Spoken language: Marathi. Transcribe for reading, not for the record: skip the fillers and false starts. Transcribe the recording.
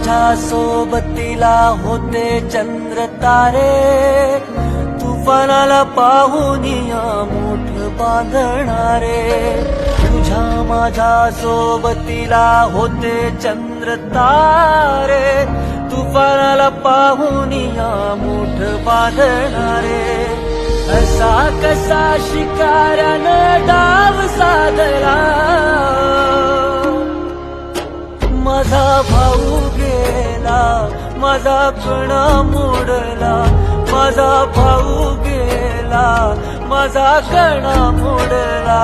माझ्या सोबतीला होते चंद्र तारे, तुफानाला पाहून मोठ बांधणारे. तुझ्या माझ्या सोबतीला होते चंद्र तारे, तुफानाला पाहून मोठ बांधणारे. असा कसा शिकाऱ्यानं डाव साधला, माझा भाऊ गेला, माझा कणा मोडला. माझा भाऊ गेला, माझा कणा मोडला.